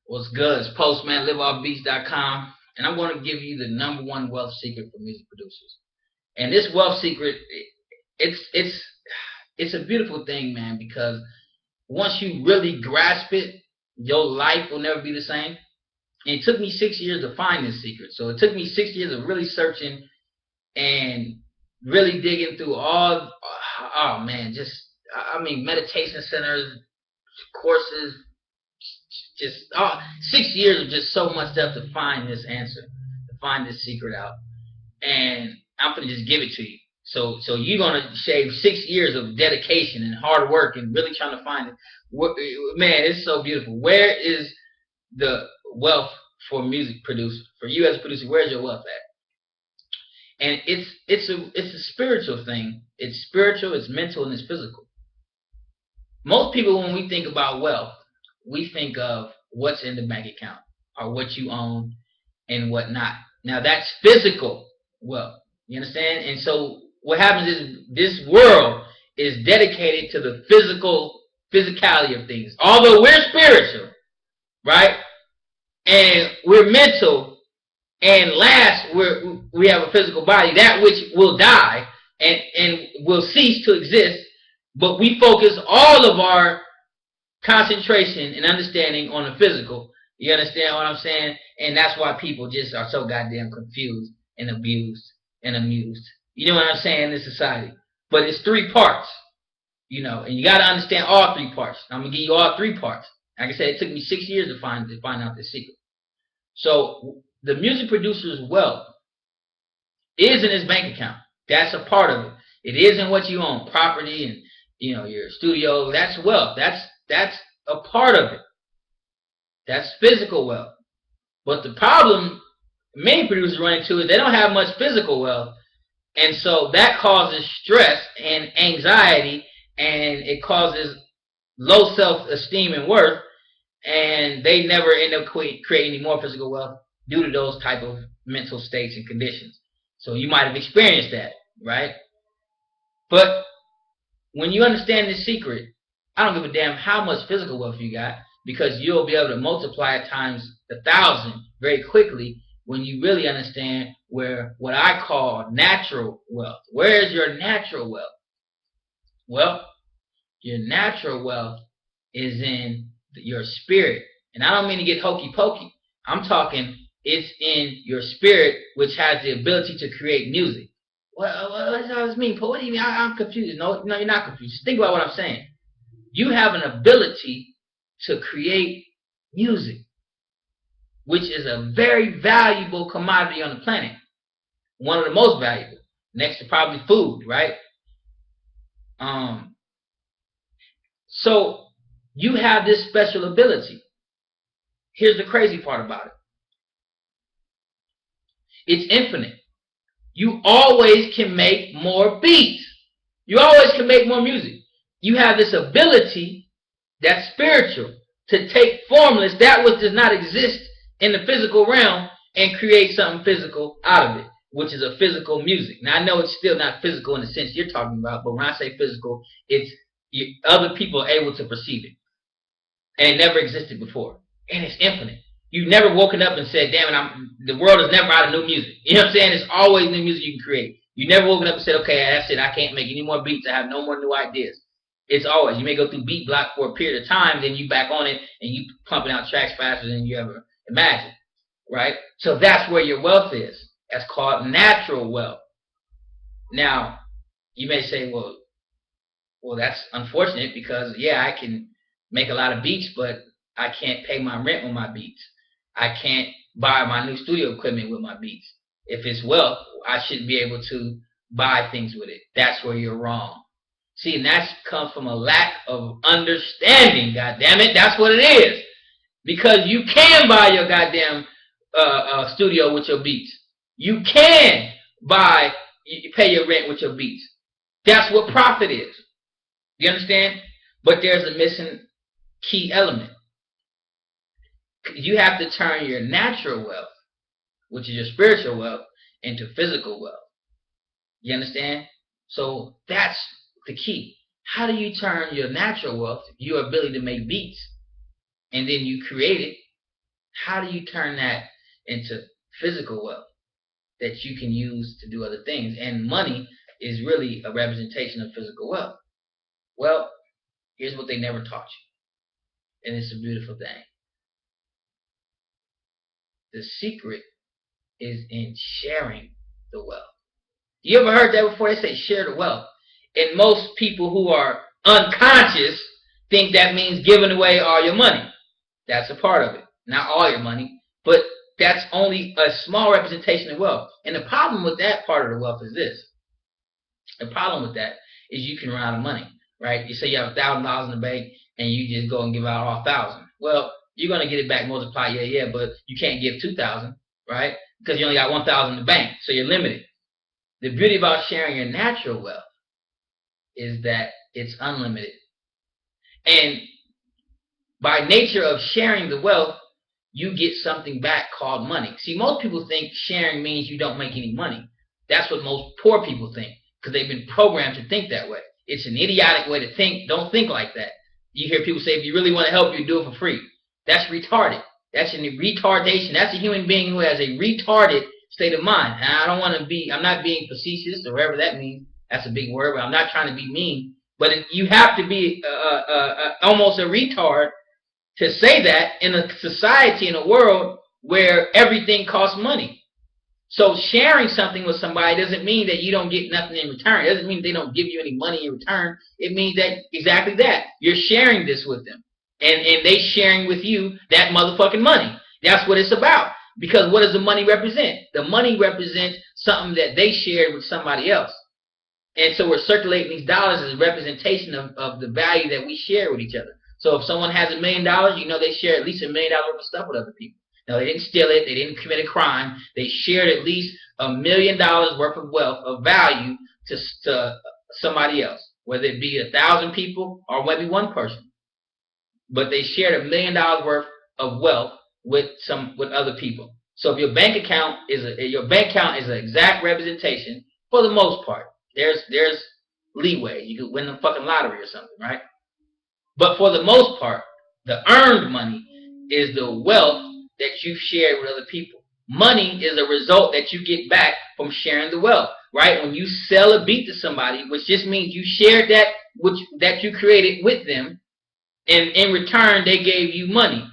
What's good? It's Postman, liveoffbeats.com, and I'm going to give you the number one wealth secret for music producers. And this wealth secret, it's it's a beautiful thing, man, because once you really grasp it, your life will never be the same. And it took me 6 years to find this secret. So it took me 6 years of really searching and really digging through all. Oh man, just I mean, meditation centers, courses, just 6 years of just so much stuff to find this answer, to find this secret out. And I'm gonna just give it to you. So you're gonna shave 6 years of dedication and hard work and really trying to find it. Man, it's so beautiful. Where is the wealth for music producers? For you as a producer, where's your wealth at? And it's a spiritual thing. It's spiritual, it's mental, and it's physical. Most people, when we think about wealth, we think of what's in the bank account or what you own and whatnot. Now that's physical wealth. You understand? And so what happens is this world is dedicated to the physicality of things. Although we're spiritual, right? And we're mental, and last we have a physical body, that which will die and will cease to exist, but we focus all of our concentration and understanding on the physical. You understand what I'm saying? And that's why people just are so goddamn confused and abused and amused. You know what I'm saying in this society? But it's three parts, and you got to understand all three parts. I'm gonna give you all three parts. Like I said, it took me 6 years to find out this secret. So the music producer's wealth is in his bank account. That's a part of it. It isn't what you own, property and your studio. That's wealth. That's a part of it. That's physical wealth. But the problem many producers run into is they don't have much physical wealth. And so that causes stress and anxiety, and it causes low self-esteem and worth, and they never end up creating any more physical wealth due to those type of mental states and conditions. So you might have experienced that, right? But when you understand this secret, I don't give a damn how much physical wealth you got, because you'll be able to multiply it times 1,000 very quickly when you really understand where what I call natural wealth. Where is your natural wealth? Well, your natural wealth is in your spirit. And I don't mean to get hokey pokey. I'm talking it's in your spirit, which has the ability to create music. What does this mean, Paul? What do you mean? I'm confused. No, you're not confused. Just think about what I'm saying. You have an ability to create music, which is a very valuable commodity on the planet. One of the most valuable, next to probably food, right? So you have this special ability. Here's the crazy part about it. It's infinite. You always can make more beats. You always can make more music. You have this ability that's spiritual to take formless, that which does not exist in the physical realm, and create something physical out of it, which is a physical music. Now I know it's still not physical in the sense you're talking about, but when I say physical, it's other people are able to perceive it. And it never existed before. And it's infinite. You've never woken up and said, damn it, the world is never out of new music. You know what I'm saying? There's always new music you can create. You never woken up and said, okay, that's it, I can't make any more beats, I have no more new ideas. It's always, you may go through beat block for a period of time, then you back on it, and you pumping out tracks faster than you ever imagined, right? So that's where your wealth is. That's called natural wealth. Now, you may say, well, that's unfortunate because, yeah, I can make a lot of beats, but I can't pay my rent with my beats. I can't buy my new studio equipment with my beats. If it's wealth, I should be able to buy things with it. That's where you're wrong. See, and that's comes from a lack of understanding, goddammit. That's what it is. Because you can buy your goddamn studio with your beats. You can pay your rent with your beats. That's what profit is. You understand? But there's a missing key element. You have to turn your natural wealth, which is your spiritual wealth, into physical wealth. You understand? So that's the key. How do you turn your natural wealth, your ability to make beats, and then you create it, How do you turn that into physical wealth that you can use to do other things? And money is really a representation of physical wealth. Well, here's what they never taught you, and it's a beautiful thing. The secret is in sharing the wealth. You ever heard that before? They say share the wealth. And most people who are unconscious think that means giving away all your money. That's a part of it. Not all your money, but that's only a small representation of wealth. And the problem with that part of the wealth is this. The problem with that is you can run out of money, right? You say you have $1,000 in the bank and you just go and give out all 1,000. Well, you're going to get it back multiplied, yeah, but you can't give 2,000, right? Because you only got 1,000 in the bank, so you're limited. The beauty about sharing your natural wealth is that it's unlimited. And by nature of sharing the wealth, you get something back called money. See, most people think sharing means you don't make any money. That's what most poor people think, because they've been programmed to think that way. It's an idiotic way to think. Don't think like that. You hear people say, if you really want to help, you do it for free. That's retarded. That's a retardation. That's a human being who has a retarded state of mind. And I don't want to be, I'm not being facetious or whatever that means. That's a big word, but I'm not trying to be mean. But you have to be almost a retard to say that in a society, in a world where everything costs money. So sharing something with somebody doesn't mean that you don't get nothing in return. It doesn't mean they don't give you any money in return. It means that exactly that. You're sharing this with them. And they sharing with you that motherfucking money. That's what it's about. Because what does the money represent? The money represents something that they shared with somebody else. And so we're circulating these dollars as a representation of the value that we share with each other. So if someone has $1 million, you know they share at least $1 million worth of stuff with other people. Now, they didn't steal it. They didn't commit a crime. They shared at least $1 million worth of wealth, of value to somebody else, whether it be 1,000 people or maybe one person. But they shared $1 million worth of wealth with other people. So if your bank account is an exact representation for the most part. There's leeway. You could win the fucking lottery or something, right? But for the most part, the earned money is the wealth that you've shared with other people. Money is a result that you get back from sharing the wealth, right? When you sell a beat to somebody, which just means you shared that you created with them, and in return they gave you money,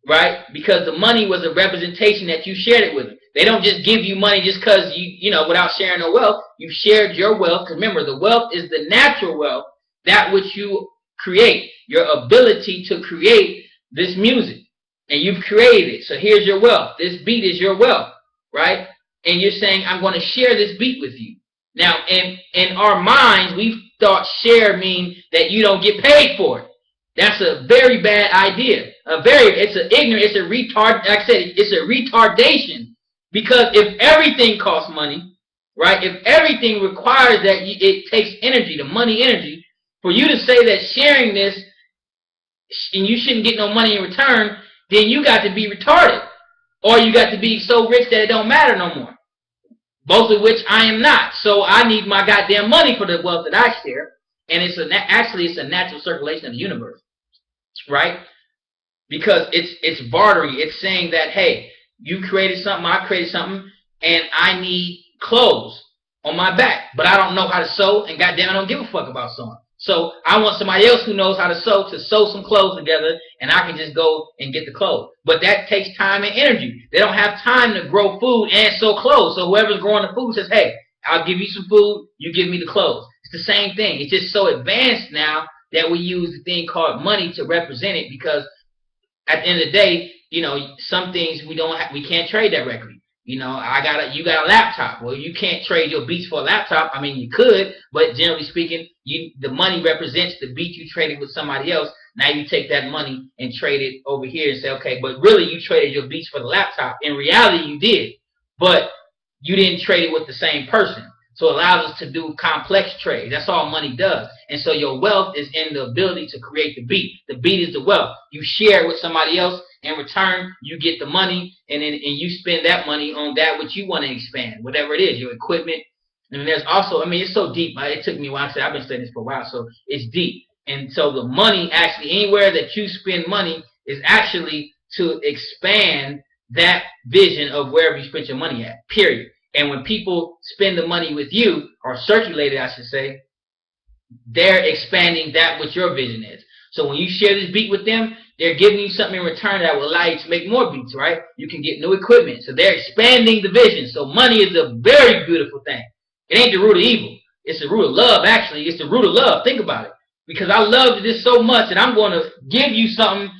right? Because the money was a representation that you shared it with them. They don't just give you money just because you know, without sharing no wealth. You shared your wealth. Because remember, the wealth is the natural wealth, that which you create, your ability to create this music. And you've created it. So here's your wealth. This beat is your wealth, right? And you're saying, I'm going to share this beat with you. Now, in our minds, we've thought share means that you don't get paid for it. That's a very bad idea. It's an ignorant, it's a retard. Like I said, it's a retardation. Because if everything costs money, right? If everything requires that it takes energy, the money energy, for you to say that sharing this and you shouldn't get no money in return, then you got to be retarded. Or you got to be so rich that it don't matter no more. Both of which I am not. So I need my goddamn money for the wealth that I share. And it's a natural circulation of the universe. Right? Because it's bartering. It's saying that, hey, you created something, I created something, and I need clothes on my back. But I don't know how to sew, and goddamn, I don't give a fuck about sewing. So I want somebody else who knows how to sew some clothes together, and I can just go and get the clothes. But that takes time and energy. They don't have time to grow food and sew clothes. So whoever's growing the food says, hey, I'll give you some food, you give me the clothes. It's the same thing. It's just so advanced now that we use the thing called money to represent it, because at the end of the day, you know, some things we can't trade directly. You know, you got a laptop. Well, you can't trade your beats for a laptop. I mean, you could, but generally speaking, the money represents the beat you traded with somebody else. Now you take that money and trade it over here and say, okay, but really you traded your beats for the laptop. In reality, you did, but you didn't trade it with the same person. So it allows us to do complex trades. That's all money does. And so your wealth is in the ability to create the beat. The beat is the wealth. You share it with somebody else. In return, you get the money, and you spend that money on that which you want to expand, whatever it is, your equipment. And there's also, I mean, it's so deep. It took me a while. I've been studying this for a while, so it's deep. And so the money, actually, anywhere that you spend money is actually to expand that vision of wherever you spent your money at, period. And when people spend the money with you, or circulate it, I should say, they're expanding that what your vision is. So when you share this beat with them, they're giving you something in return that will allow you to make more beats, right? You can get new equipment. So they're expanding the vision. So money is a very beautiful thing. It ain't the root of evil. It's the root of love, actually. It's the root of love. Think about it. Because I love this so much that I'm going to give you something,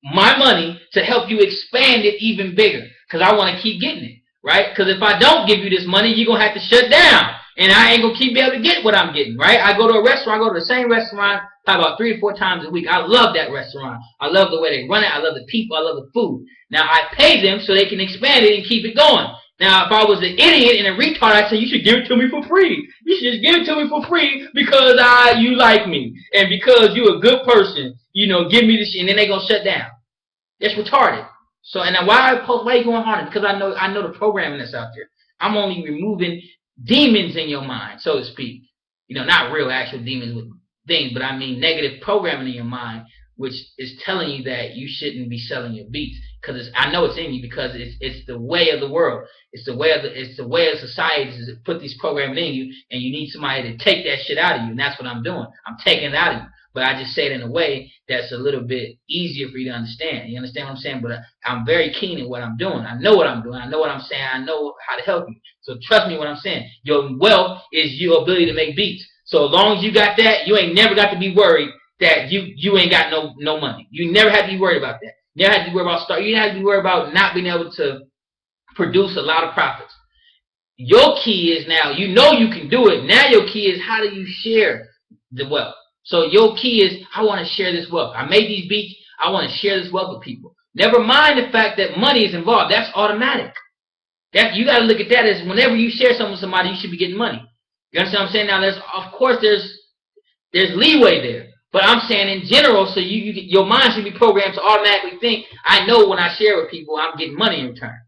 my money, to help you expand it even bigger. Because I want to keep getting it, right? Because if I don't give you this money, you're going to have to shut down. And I ain't going to keep be able to get what I'm getting, right? I go to a restaurant, I go to the same restaurant probably about 3 or 4 times a week. I love that restaurant. I love the way they run it. I love the people. I love the food. Now, I pay them so they can expand it and keep it going. Now, if I was an idiot and a retard, I'd say, you should give it to me for free. You should just give it to me for free because you like me. And because you're a good person, give me this shit. And then they're going to shut down. That's retarded. So, and now why are you going harder? Because I know the programming that's out there. I'm only removing demons in your mind, so to speak. Not real actual demons with things, but I mean negative programming in your mind, which is telling you that you shouldn't be selling your beats. Because I know it's in you, because it's the way of the world. It's the way of society to put these programming in you, and you need somebody to take that shit out of you, and that's what I'm doing. I'm taking it out of you. But I just say it in a way that's a little bit easier for you to understand. You understand what I'm saying? But I'm very keen in what I'm doing. I know what I'm doing. I know what I'm saying. I know how to help you. So trust me what I'm saying. Your wealth is your ability to make beats. So as long as you got that, you ain't never got to be worried that you ain't got no money. You never have to be worried about that. You never have to be worried about You never have to be worried about not being able to produce a lot of profits. Your key is now, you can do it. Now your key is, how do you share the wealth? So your key is, I want to share this wealth. I made these beats. I want to share this wealth with people. Never mind the fact that money is involved. That's automatic. You got to look at that as whenever you share something with somebody, you should be getting money. You understand what I'm saying? Now, there's leeway there. But I'm saying in general, so your mind should be programmed to automatically think, I know when I share with people, I'm getting money in return.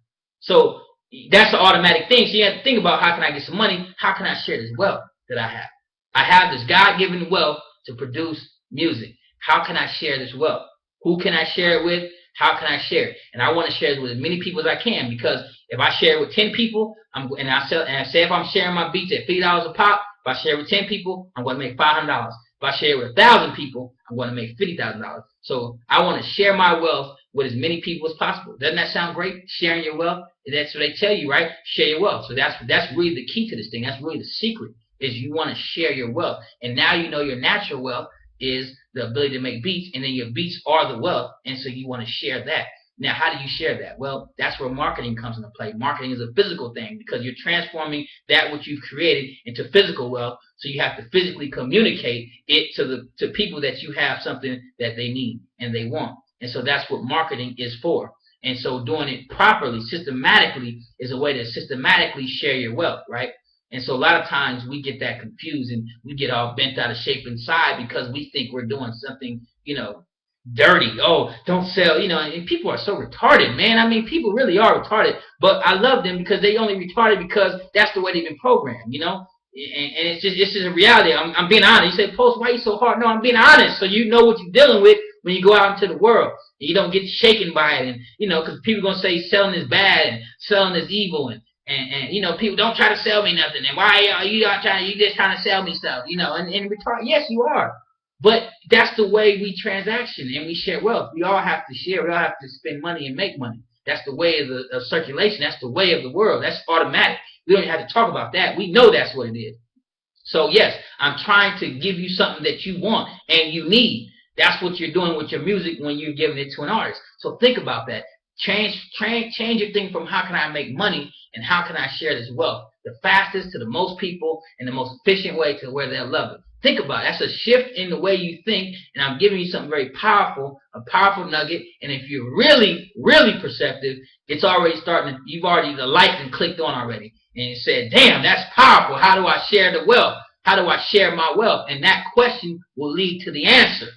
So that's an automatic thing. So you have to think about, how can I get some money? How can I share this wealth that I have? I have this God-given wealth to produce music. How can I share this wealth? Who can I share it with? How can I share it? And I want to share it with as many people as I can, because if I share it with 10 people, and I say if I'm sharing my beats at $50 a pop, if I share it with 10 people, I'm going to make $500. If I share it with 1,000 people, I'm going to make $50,000. So I want to share my wealth with as many people as possible. Doesn't that sound great? Sharing your wealth? That's what they tell you, right? Share your wealth. So that's really the key to this thing. That's really the secret, is you want to share your wealth. And now you know your natural wealth is the ability to make beats, and then your beats are the wealth, and so you want to share that. Now, how do you share that? Well, that's where marketing comes into play. Marketing is a physical thing, because you're transforming that which you've created into physical wealth, so you have to physically communicate it to people that you have something that they need and they want. And so that's what marketing is for. And so doing it properly, systematically, is a way to systematically share your wealth, right? And so a lot of times we get that confused, and we get all bent out of shape inside because we think we're doing something, dirty. Oh, don't sell, and people are so retarded, man. I mean, people really are retarded, but I love them because they only retarded because that's the way they've been programmed, and it's just a reality. I'm being honest. You say, Post, why are you so hard? No, I'm being honest, so you know what you're dealing with when you go out into the world. And you don't get shaken by it, and, because people are going to say selling is bad and selling is evil, and people don't try to sell me nothing. And why are you just trying to sell me stuff? And retard. Yes, you are. But that's the way we transaction and we share wealth. We all have to share. We all have to spend money and make money. That's the way of circulation. That's the way of the world. That's automatic. We don't have to talk about that. We know that's what it is. So yes, I'm trying to give you something that you want and you need. That's what you're doing with your music when you're giving it to an artist. So think about that. Change your thing from how can I make money and how can I share this wealth, the fastest to the most people and the most efficient way to where they'll love it. Think about it. That's a shift in the way you think, and I'm giving you something very powerful, a powerful nugget. And if you're really, really perceptive, it's already starting. You've already the light and clicked on already, and you said, "Damn, that's powerful. How do I share the wealth? How do I share my wealth?" And that question will lead to the answer.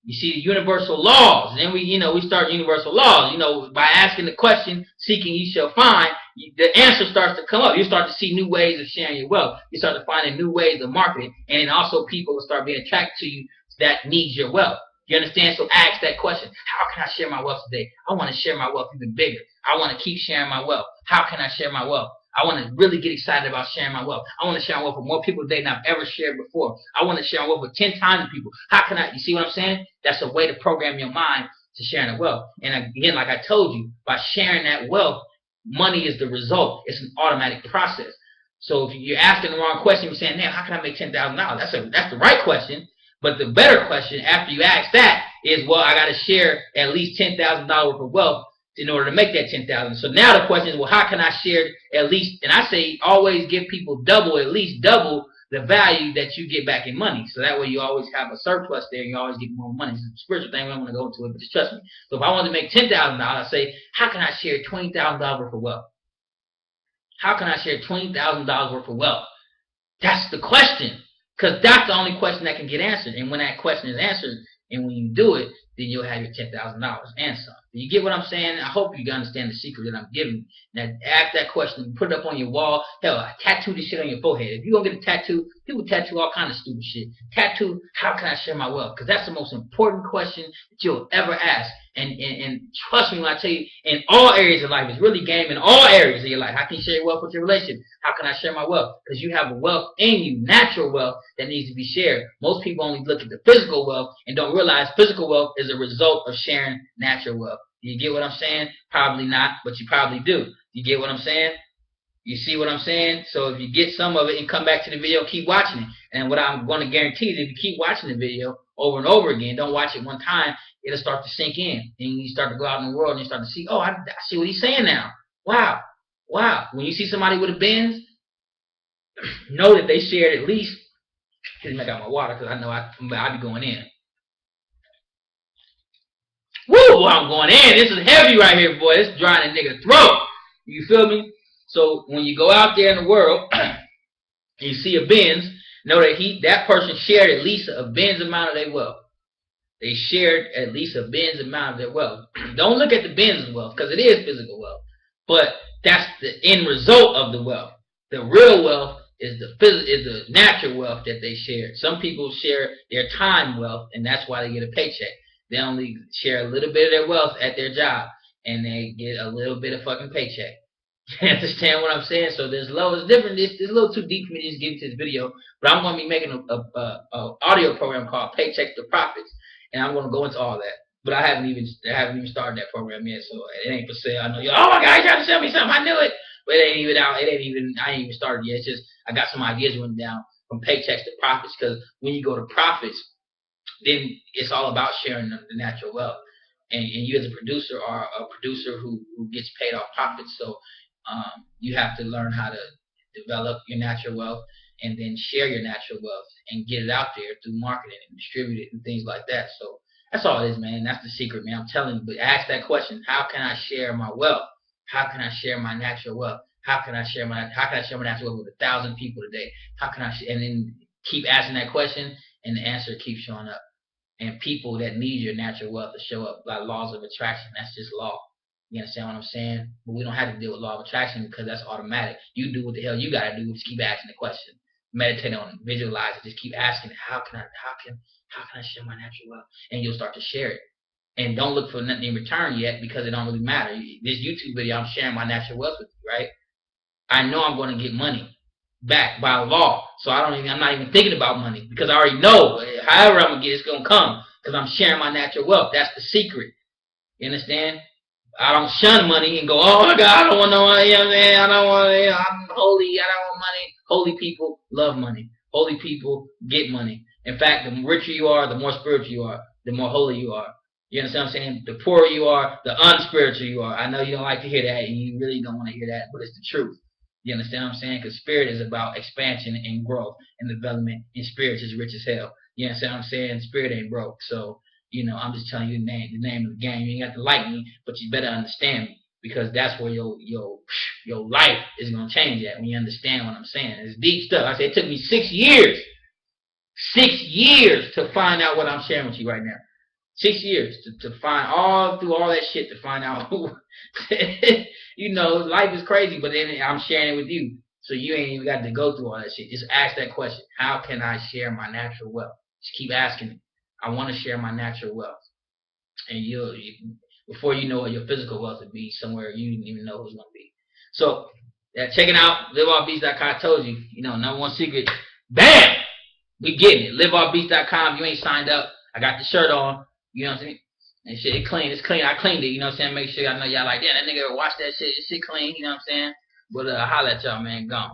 You see the universal laws. And then we start universal laws. By asking the question, seeking ye shall find, the answer starts to come up. You start to see new ways of sharing your wealth. You start to find new ways of marketing. And then also people will start being attracted to you that needs your wealth. You understand? So ask that question. How can I share my wealth today? I want to share my wealth even bigger. I want to keep sharing my wealth. How can I share my wealth? I want to really get excited about sharing my wealth. I want to share my wealth with more people today than I've ever shared before. I want to share my wealth with 10 times people. How can I? You see what I'm saying? That's a way to program your mind to sharing the wealth. And again, like I told you, by sharing that wealth, money is the result. It's an automatic process. So if you're asking the wrong question, you're saying, "Man, how can I make $10,000?" That's the right question. But the better question after you ask that is, well, I got to share at least $10,000 worth of wealth in order to make that 10,000. So now the question is, well, how can I share at least? And I say always give people at least double the value that you get back in money. So that way you always have a surplus there and you always get more money. It's a spiritual thing. I don't want to go into it, but just trust me. So if I want to make $10,000, I say, how can I share $20,000 worth of wealth? How can I share $20,000 worth of wealth? That's the question. Because that's the only question that can get answered. And when that question is answered, and when you do it, then you'll have your $10,000 and some. You get what I'm saying? I hope you understand the secret that I'm giving. Now, ask that question, put it up on your wall. Hell, tattoo this shit on your forehead. If you're going to get a tattoo, people tattoo all kind of stupid shit. Tattoo, how can I share my wealth? Because that's the most important question that you'll ever ask. And trust me when I tell you, in all areas of life, it's really game in all areas of your life. How can you share your wealth with your relationship? How can I share my wealth? Because you have a wealth in you, natural wealth, that needs to be shared. Most people only look at the physical wealth and don't realize physical wealth is a result of sharing natural wealth. You get what I'm saying? Probably not, but you probably do. You get what I'm saying? You see what I'm saying? So if you get some of it and come back to the video, keep watching it. And what I'm going to guarantee is if you keep watching the video over and over again, don't watch it one time, it'll start to sink in. And you start to go out in the world and you start to see, oh, I see what he's saying now. Wow. Wow. When you see somebody with a Benz, know that they shared at least, excuse me, I got my water because I know I'll be going in. Woo, I'm going in. This is heavy right here, boy. It's drying a nigga's throat. You feel me? So when you go out there in the world and you see a Benz, know that that person shared at least a Benz amount of their wealth. They shared at least a Benz amount of their wealth. Don't look at the Benz wealth because it is physical wealth. But that's the end result of the wealth. The real wealth is the natural wealth that they shared. Some people share their time wealth, and that's why they get a paycheck. They only share a little bit of their wealth at their job, and they get a little bit of fucking paycheck. You understand what I'm saying? So there's levels different. It's a little too deep for me to just get into this video, but I'm going to be making a audio program called Paychecks to Profits, and I'm going to go into all that. But I haven't even started that program yet, so it ain't for sale. I know you. Oh my God, you trying to sell me something? I knew it, but it ain't even out. I ain't even started yet. It's just I got some ideas written down from Paychecks to Profits, because when you go to profits, then it's all about sharing the natural wealth. And you as a producer are a producer who gets paid off profits. So you have to learn how to develop your natural wealth and then share your natural wealth and get it out there through marketing and distribute it and things like that. So that's all it is, man. That's the secret, man. I'm telling you. But ask that question: how can I share my wealth? How can I share my natural wealth? How can I share my natural wealth with 1,000 people today? How can I and then keep asking that question, and the answer keeps showing up. And people that need your natural wealth to show up, like laws of attraction. That's just law. You understand what I'm saying? But we don't have to deal with law of attraction because that's automatic. You do what the hell you gotta do. Just keep asking the question. Meditate on it. Visualize it. Just keep asking it. How can I share my natural wealth? And you'll start to share it. And don't look for nothing in return yet, because it don't really matter. This YouTube video, I'm sharing my natural wealth with you, right? I know I'm going to get money back by law, so I'm not even thinking about money, because I already know however I'm gonna get it's gonna come, because I'm sharing my natural wealth. That's the secret. You understand? I don't shun money and go, oh my God, I don't want no money. I don't want. I'm holy. I don't want money. Holy people love money. Holy people get money. In fact, the richer you are, the more spiritual you are, the more holy you are. You understand what I'm saying? The poorer you are, the unspiritual you are. I know you don't like to hear that, and you really don't want to hear that, but it's the truth. You understand what I'm saying? Because spirit is about expansion and growth and development, and spirit is rich as hell. You understand what I'm saying? Spirit ain't broke. So, I'm just telling you the name of the game. You ain't got to like me, but you better understand me, because that's where your life is going to change at, when you understand what I'm saying. It's deep stuff. I said it took me 6 years. 6 years to find out what I'm sharing with you right now. 6 years to find through all that shit to find out who. Life is crazy, but then I'm sharing it with you. So you ain't even got to go through all that shit. Just ask that question: how can I share my natural wealth? Just keep asking it. I want to share my natural wealth, and before you know it, your physical wealth will be somewhere you didn't even know it was going to be. So, yeah, check it out. LiveOffBeats.com. I told you, number one secret. Bam! We getting it. LiveOffBeats.com. You ain't signed up. I got the shirt on. You know what I'm saying? And shit, it's clean. It's clean. I cleaned it. You know what I'm saying? Make sure I know y'all like, yeah, that nigga watch that shit. This shit clean. You know what I'm saying? But holla at y'all, man. Gone.